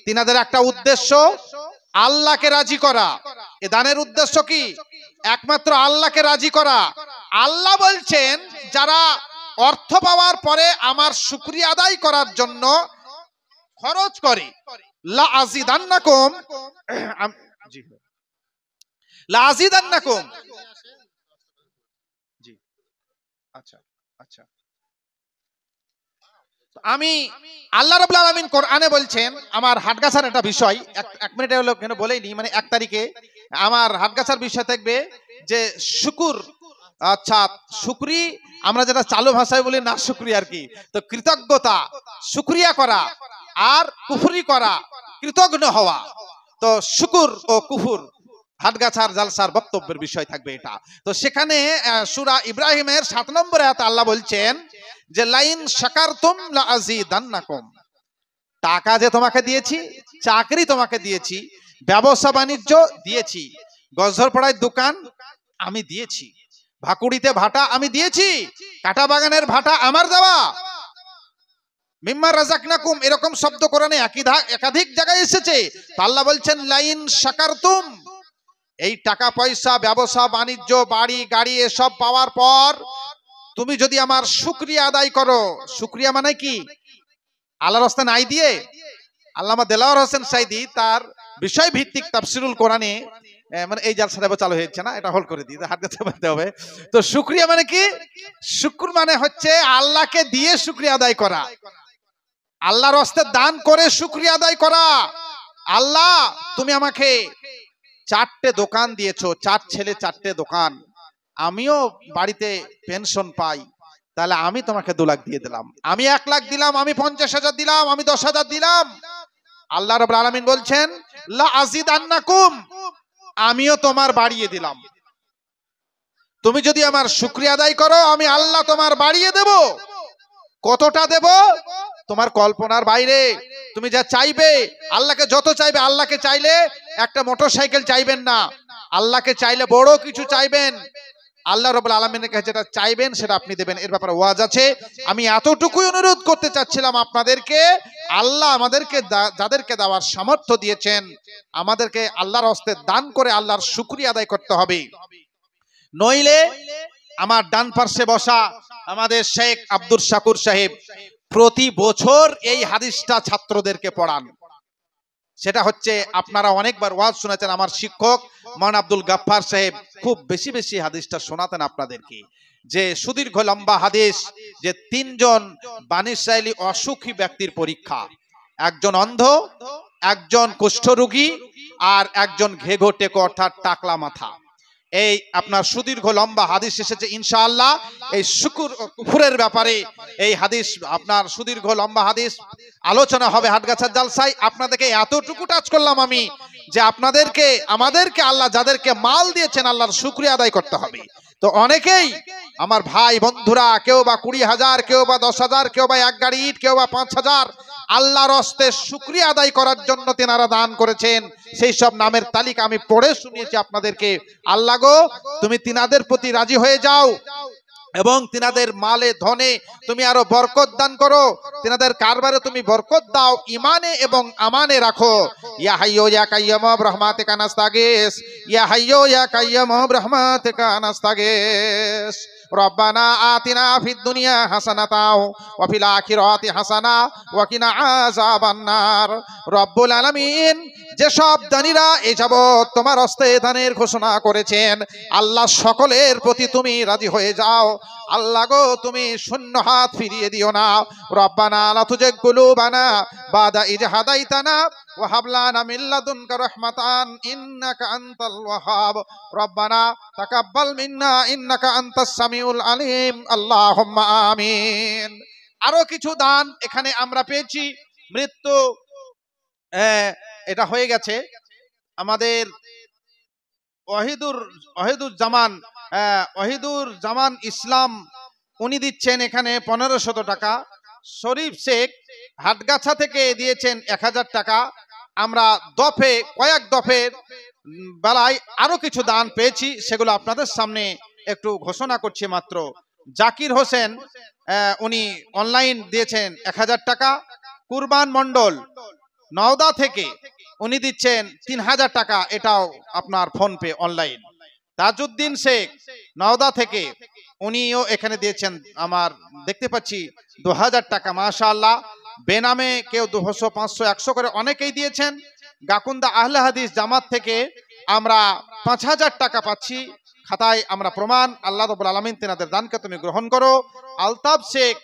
তিনাদের একটা উদ্দেশ্য আল্লাহকে রাজি করা। এ দানের উদ্দেশ্য কি? একমাত্র আল্লাহকে রাজি করা। আল্লাহ বলছেন যারা অর্থ পাওয়ার পরে আমার শুকরিয়া আদায় করার জন্য খরচ করে, লা আজিদান্নাকুম, জি লা আজিদান্নাকুম, জি আচ্ছা আচ্ছা। আমি আল্লাহ রাব্বুল আলামিন কোরআনে বলছেন, আমার হাটগাছার একটা বিষয়, 1 মিনিট হলো কেন বলেইনি, মানে 1 তারিখে আমার হাটগাছার বিষয় থাকবে যে শুকুর। আচ্ছা, শুকরি আমরা যেটা চালু ভাষায় বলি না শুকরি আর কি। তো কৃতজ্ঞতা, শুকরিয়া করা আর কুফরি করা, কৃতজ্ঞ হওয়া। তো শুকুর ও কুফর হাটগাছার জালসার বক্তব্যের বিষয় থাকবে এটা। তো সেখানে সূরা ইব্রাহিমের 7 নম্বর আয়াতে আল্লাহ বলছেন যে লাইন শাকারতুম লা আযীদান্নাকুম। টাকা যে তোমাকে দিয়েছি, চাকরি তোমাকে দিয়েছি, ব্যবসা বাণিজ্য দিয়েছি, গজরপাড়ায় দোকান আমি দিয়েছি, ভাকুড়িতে ভাটা আমি দিয়েছি, কাটা বাগানের ভাটা আমার দেওয়া, মিম্মা রাযাকনাকুম, এরকম শব্দ কোরআনে একাধিক জায়গায় এসেছে। তো আল্লাহ বলছেন লাইন শাকারতুম, এই টাকা পয়সা, ব্যবসা বাণিজ্য, বাড়ি গাড়ি এসব পাওয়ার পর তুমি যদি আমার শুকরিয়া আদায় করো। শুকরিয়া মানে কি? আল্লাহর রাস্তায় নাই দিয়ে আল্লামা দেলাওয়ার হোসেন সাইদি তার বিষয় ভিত্তিক তাফসিরুল কোরআনে, মানে এই জালসাটা চালু হয়েছে না, এটা হোল্ড করে দিই, হাত দিতে হবে। তো শুকরিয়া মানে কি? শুকর মানে হচ্ছে আল্লাহকে দিয়ে শুকরিয়া আদায় করা, আল্লাহর রাস্তায় দান করে শুকরিয়া আদায় করা। আল্লাহ তুমি আমাকে 4টে দোকান দিয়েছো, 4 ছেলে 4টে দোকান, আমিও বাড়িতে পেনশন পাই, তাহলে আমি তোমাকে 2 লাখ দিয়ে দিলাম, আমি 1 লাখ দিলাম, আমি 50,000 দিলাম, আমি 10,000 দিলাম। আল্লাহ রাব্বুল আলামিন বলছেন লা আজিদান্নাকুম, আমিও তোমার বাড়িয়ে দিলাম। তুমি যদি আমার শুকরিয়া আদায় করো, আমি আল্লাহ তোমার বাড়িয়ে দেব। কতটা দেব? তোমার কল্পনার বাইরে। তুমি যা চাইবে, আল্লাহকে যত চাইবে, আল্লাহকে চাইলে একটা মোটরসাইকেল চাইবেন না, আল্লাহকে চাইলে বড় কিছু চাইবেন। আল্লাহ রাব্বুল আলামিনের কাছে যেটা চাইবেন সেটা আপনি দেবেন, এর ব্যাপারে ওয়াজ আছে। আমি এতটুকুই অনুরোধ করতে চাচ্ছিলাম আপনাদেরকে, আল্লাহ আমাদেরকে যাদেরকে দেওয়ার সামর্থ্য দিয়েছেন, আমাদেরকে আল্লাহর হস্তে দান করে আল্লাহর শুকরিয়া আদায় করতে হবে। নইলে আমার ডান পাশে বসা আমাদের শেখ আব্দুল শাকুর সাহেব প্রতি বছর এই হাদিসটা ছাত্রদেরকে পড়ান। সেটা হচ্ছে, আপনারা অনেকবার ওয়াজ শুনেছেন, আমার শিক্ষক মান আব্দুল গাফফার সাহেব খুব বেশি বেশি হাদিসটা শোনাতেন আপনাদেরকে, যে সুদীর্ঘ লম্বা হাদিস, যে 3 জন বানিশাইলি অসুখী ব্যক্তির পরীক্ষা, একজন অন্ধ, একজন কুষ্ঠরোগী আর একজন ঘেঘো টেকো অর্থাৎ টাকলা মাথা। এই আপনার সুদীর্ঘ লম্বা হাদিস এসেছে। ইনশাআল্লাহ এই শুকুর ও কুফরের ব্যাপারে এই হাদিস, আপনার সুদীর্ঘ লম্বা হাদিস আলোচনা হবে হাটগাছার জালসায়। আপনাদেরকে এতটুকু টাচ করলাম আমি, যে আপনাদেরকে, আমাদেরকে আল্লাহ যাদেরকে মাল দিয়েছেন আল্লাহর শুকরিয়া আদায় করতে হবে। তো অনেকেই আমার ভাই বন্ধুরা, কেউ বা 20,000, কেউ বা 10,000, কেউ বা 1 গাড়ি ইট, কেউ বা 5,000 আল্লাহর হস্তে শুকরিয়া আদায় করার জন্য তেনারা দান করেছেন। সেই সব নামের তালিকা আমি পড়ে শুনিয়েছি আপনাদেরকে। আল্লাহ গো, তুমি তিনাদের প্রতি রাজি হয়ে যাও, এবং তিনাদের মালে ধনে তুমি আরো বরকত দান করো, তিনাদের কারবারে তুমি বরকত দাও, ইমানে এবং আমানে রাখো। ইয়া হাইয়্যু ইয়া কাইয়্যুম বিরহমাতিকা নাস্তাগীস, ইয়া হাইয়্যু ইয়া কাইয়্যুম বিরহমাতিকা নাস্তাগীস। রব্বানা আতিনা ফিদ দুনিয়া হাসানাতাও ওয়া ফিল আখিরাতি হাসানা ওয়া কিনা আযাবান নার। রব্বুল আলামিন, যেসব দানীরা এই যাবৎ তোমার হস্তে দানের ঘোষণা করেছেন, আল্লাহ সকলের প্রতি তুমি রাজি হয়ে যাও। আল্লাহ গো, তুমি শূন্য হাত ফিরিয়ে দিও না। রব্বানা লা তুজিগ কুলুবানা বাদা ইয হাদাইতানা ওয়া হাব লানা মিন লাদুনকা রাহমাতান ইন্নাকা আনতাল ওয়াহ্হাব। রব্বানা তাকাব্বাল মিন্না ইন্নাকা আনতাস সামিউল আলিম। আল্লাহুম্মা আমিন। আরো কিছু দান এখানে আমরা পেয়েছি। মৃত্যু এটা হয়ে গেছে আমাদের ওয়াহিদুর জামান ইসলাম, উনি দিচ্ছেন এখানে 1500 টাকা। শরীফ শেখ হাটগাছা থেকে দিয়েছেন 1000 টাকা। আমরা কয়েক দফের বেলায় আরো কিছু দান পেয়েছি, সেগুলো আপনাদের সামনে একটু ঘোষণা করছি মাত্র। জাকির হোসেন উনি অনলাইন দিয়েছেন 1000 টাকা। কুরবান মন্ডল নওদা থেকে উনি দিচ্ছেন 3000 টাকা, এটাও আপনার PhonePe online. Tajuddin Sheikh Nowda থেকে উনিও এখানে দিয়েছেন, আমার দেখতে পাচ্ছি 2000 টাকা। মাশাআল্লাহ, বেনামে কেউ 200 500 100 করে অনেকেই দিয়েছেন। গাকুন্দা আহলে হাদিস জামাত থেকে আমরা 5000 টাকা পাচ্ছি, খাতায় আমরা প্রমাণ। আল্লাহ রাব্বুল আলামিন তিনাদের দানকে তুমি গ্রহণ করো। আলতাফ শেখ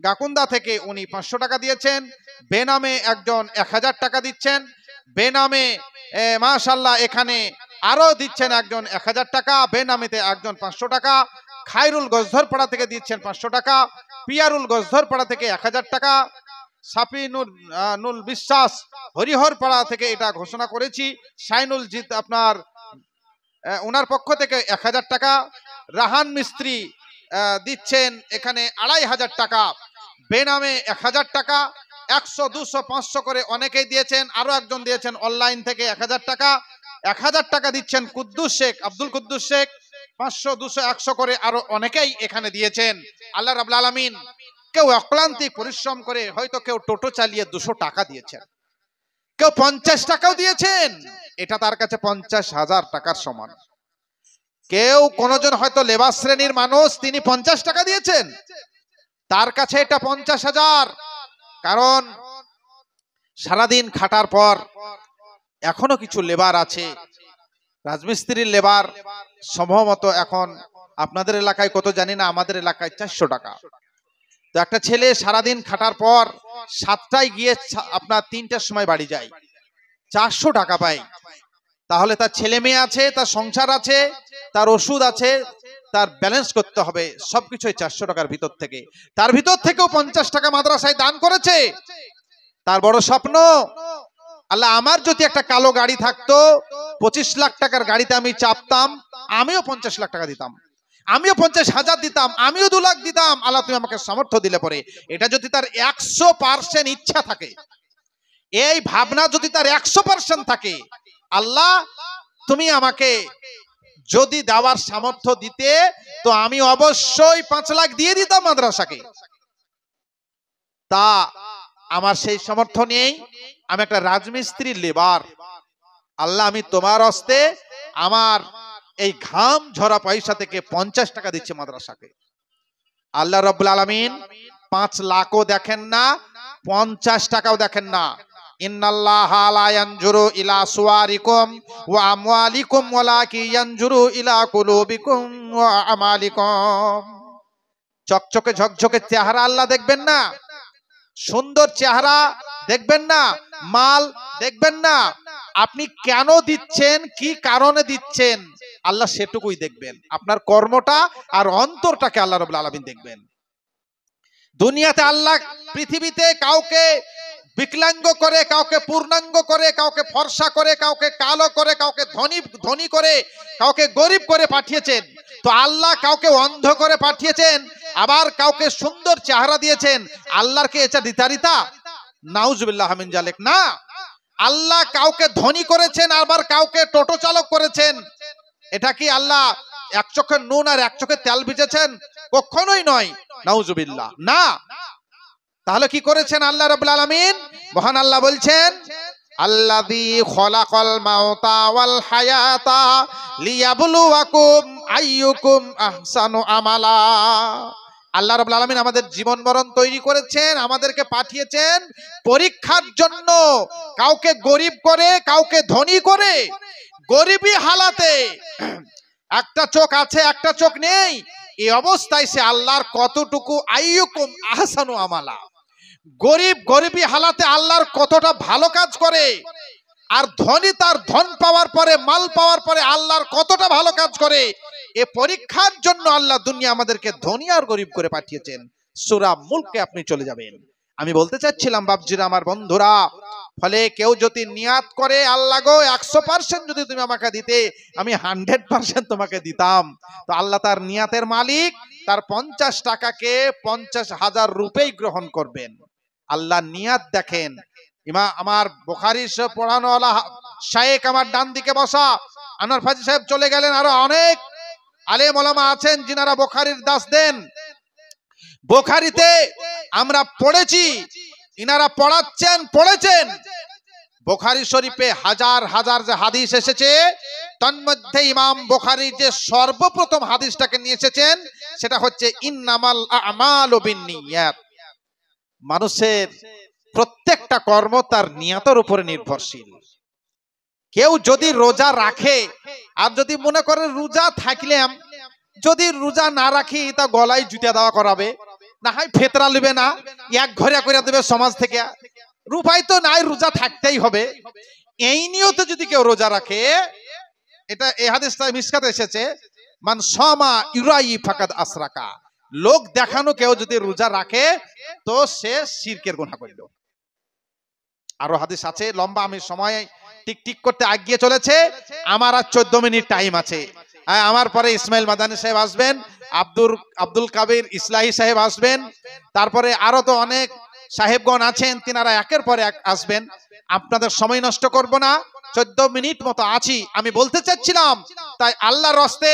গাকুন্দা থেকে উনি 500 টাকা দিয়েছেন। বেনামে একজন 1000 টাকা দিচ্ছেন। বেনামে মাশাআল্লাহ এখানে আরো দিচ্ছেন একজন 1000 টাকা, বেনামিতে একজন 500 টাকা। খায়রুল গজধরপাড়া থেকে দিচ্ছেন 500 টাকা। পিয়ারুল গজধরপাড়া থেকে 1000 টাকা। সাফিনুল বিশ্বাস হরিহরপাড়া থেকে এটা ঘোষণা করেছি। শাইনুল জিত আপনার ওনার পক্ষ থেকে 1000 টাকা। রাহান মিস্ত্রি দিচ্ছেন এখানে 2500 টাকা। বেনামে 1000 টাকা। 100 200 500 করে অনেকেই দিয়েছেন। আরো একজন দিয়েছেন অনলাইন থেকে 1000 টাকা। 1000 টাকা দিচ্ছেন কুদ্দুস শেখ, আব্দুল কুদ্দুস শেখ। 500 200 100 করে আরো অনেকেই এখানে দিয়েছেন। আল্লাহ রাব্বুল আলামিন, কেউ অক্লান্তিক পরিশ্রম করে, হয়তো কেউ টোটো চালিয়ে 200 টাকা দিয়েছেন, কেউ 50 টাকাও দিয়েছেন, এটা তার কাছে 50,000 টাকার সমান। কেউ কোনজন হয়তো লেবার শ্রেণীর মানুষ, তিনি 50 টাকা দিয়েছেন, তার কাছে এটা 50,000। কারণ সারাদিন খাটার পর এখনো কিছু লেবার আছে, রাজমিস্ত্রির লেবার সম্ভবত এখন আপনাদের এলাকায় কত জানি না, আমাদের এলাকায় 400 টাকা। তো একটা ছেলে সারাদিন খাটার পর 7টায় গিয়ে আপনার 3টার সময় বাড়ি যায়, 400 টাকা পায়। তাহলে তার ছেলে মেয়ে আছে, তার সংসার আছে, তার ওষুধ আছে, তার ব্যালেন্স করতে হবে, সবকিছুই 400 টাকার ভিতর থেকে। তার ভিতর থেকেও 50 টাকা মাদ্রাসায় দান করেছে। তার বড় স্বপ্ন, আল্লাহ আমার যদি একটা কালো গাড়ি থাকতো, 25 লাখ টাকার গাড়িতে আমি চাপতাম, আমিও 50 লাখ টাকা দিতাম, আমিও 50,000 দিতাম, আমিও 2 লাখ দিতাম। আল্লাহ তুমি আমাকে সামর্থ্য দিলে পরে, এটা যদি তার 100% ইচ্ছা থাকে, এই ভাবনা যদি তার 100% থাকে, আল্লাহ তুমি আমাকে যদি দেওয়ার সামর্থ্য দিতে, তো আমি অবশ্যই 5 লাখ দিয়ে দিতাম মাদ্রাসাকে। তা আমার সেই সামর্থ্য নেই, আমি একটা রাজমিস্ত্রির লেবার। আল্লাহ আমি তোমার হস্তে আমার এই ঘাম ঝরা পয়সা থেকে 50 টাকা দিচ্ছে মাদ্রাসাকে। আল্লাহ রাব্বুল আলামিন 5 লাখও দেখেন না, 50 টাকাও দেখেন না। ইন্নাল্লাহা লা ইয়ানজুরু ইলা সুওয়ারিকুম ওয়া আমওয়ালিকুম ওয়ালাকিন ইয়ানজুরু ইলা কুলুবিকুম ওয়া আমালিকুম। চকচকে ঝকঝকে চেহারা আল্লাহ দেখবেন না, সুন্দর চেহারা দেখবেন না, মাল দেখবেন না, আপনি কেন দিচ্ছেন, কি কারণে দিচ্ছেন, আল্লাহ সেটুকুই দেখবেন। আপনার কর্মটা আর অন্তরটাকে আল্লাহ রাব্বুল আলামিন দেখবেন। দুনিয়াতে আল্লাহ পৃথিবীতে কাউকে বিকলাঙ্গ করে, কাউকে পূর্ণাঙ্গ করে, কাউকে ফর্সা করে, কাউকে কালো করে, কাউকে ধনী করে, কাউকে গরিব করে পাঠিয়েছেন। তো আল্লাহ কাউকে অন্ধ করে পাঠিয়েছেন, আবার কাউকে সুন্দর চেহারা দিয়েছেন। আল্লাহর কি এটা দিতারিতা? নাউজুবিল্লাহ মিন জালিক। না, আল্লাহ কাউকে ধনী করেছেন, আবার কাউকে টোটো চালক করেছেন। এটা কি আল্লাহ এক চোখে নুন আর এক চোখে তেল ভিজেছেন? কখনোই নয়, নাউজুবিল্লাহ না। তাহলে কি করেছেন আল্লাহ রাব্বুল আলামিন? মহান আল্লাহ বলছেন, আল্লাযী খলাকাল মাউতা ওয়াল হায়াতা লিয়াবলুয়াকুম আইয়ুকুম আহসানু আমালা। আল্লাহ রাব্বুল আলামিন আমাদের জীবন মরণ তৈরি করেছেন, আমাদেরকে পাঠিয়েছেন পরীক্ষার জন্য। কাউকে গরিব করে, কাউকে ধনী করে। গরিবী হালাতে একটা চোখ আছে, একটা চোখ নেই, এই অবস্থায় সে আল্লাহর কতটুকু আইয়ুকুম আহসানু আমালা, গরিবী হালাতে আল্লাহর কতটা ভালো কাজ করে, আর ধনী তার ধন পাওয়ার পরে, মাল পাওয়ার পরে আল্লাহর কতটা ভালো কাজ করে, এ পরীক্ষার জন্য আল্লাহ দুনিয়া আমাদেরকে ধনী আর গরিব করে পাঠিয়েছেন। সূরা মুলকে আপনি চলে যাবেন। আমি বলতে চাচ্ছিলাম বাপজিরা, আমার বন্ধুরা, ফলে কেউ যদি নিয়াত করে, আল্লাহ গো 100% যদি তুমি আমাকে দিতে, আমি 100% তোমাকে দিতাম, তো আল্লাহ তার নিয়াতের মালিক, তার 50 টাকাকে 50,000 রূপেই গ্রহণ করবেন। আল্লাহ নিয়াত দেখেন। আমার বুখারী শরীফ পড়ানোওয়ালা শায়েখ আমার ডান দিকে বসা আনোয়ার ফাজি সাহেব চলে গেলেন, আরো অনেক আলেম ওলামা আছেন যিনারা বুখারীর দাস দেন। বুখারীতে আমরা পড়েছি, ইনারা পড়েছেন। বুখারী শরীফে হাজার হাজার যে হাদিস এসেছে, তন্মধ্যে ইমাম বুখারী যে সর্বপ্রথম হাদিসটাকে নিয়ে এসেছেন সেটা হচ্ছে ইন্নামাল আমালু বিন্নিয়াত। মানুষের প্রত্যেকটা কর্ম তার নিয়তের উপরে নির্ভরশীল। কেউ যদি রোজা রাখে, আর যদি মনে করে রোজা থাকলাম, যদি রোজা না রাখি তা গলায় জুতা দেওয়া করাবে, না হয় ফেতরা লিবে না, এক ঘরে করে দেবে সমাজ থেকে, রূপাই তো নাই, রোজা থাকতেই হবে, এই নিয়তে যদি কেউ রোজা রাখে, এটা এই হাদিসটা মিশকাতে এসেছে, মান সামা ইউরাই ফাকাদ আসরাকা, লোক দেখানো কেউ যদি রোজা রাখে তো সে শিরকের গুনাহ করল। আরো হাদিস আছে লম্বা, আমি সময় টিক করতে আগিয়ে চলেছে, আমার আর 14 মিনিট টাইম আছে। আমার পরে ইসমাইল মাদানী সাহেব আসবেন, আব্দুল কাবির ইসলাহি সাহেব আসবেন, তারপরে আরো তো অনেক সাহেবগণ আছেন, তিনারা একের পর এক আসবেন। আপনাদের সময় নষ্ট করব না, 14 মিনিট মতো আছি। আমি বলতে চাচ্ছিলাম, তাই আল্লাহর রাস্তে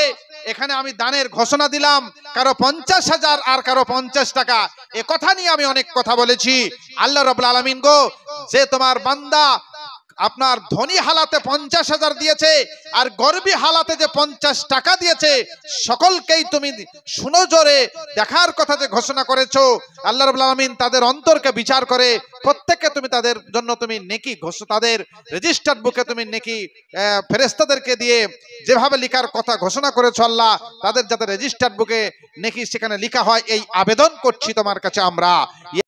এখানে আমি দানের ঘোষণা দিলাম, কারো 50,000 আর কারো 50 টাকা, এ কথা নিয়ে আমি অনেক কথা বলেছি। আল্লাহ রাব্বুল আলামিন গো, যে তোমার বান্দা আপনার ধনী হালাতে 50,000 দিয়েছে আর গরিবী হালাতে যে 50 টাকা দিয়েছে, সকলকেই তুমি সুনজরে দেখার কথা যে ঘোষণা করেছো, আল্লাহ রাব্বুল আলামিন তাদের অন্তরকে বিচার করে প্রত্যেককে তুমি তাদের জন্য তুমি নেকি তাদের রেজিস্টার্ড বুকে তুমি নেকি ফেরেশতাদেরকে দিয়ে যেভাবে লেখার কথা ঘোষণা করেছো আল্লাহ, তাদের যাতে রেজিস্টার্ড বুকে নেকি সেখানে লেখা হয়, এই আবেদন করছি তোমার কাছে আমরা।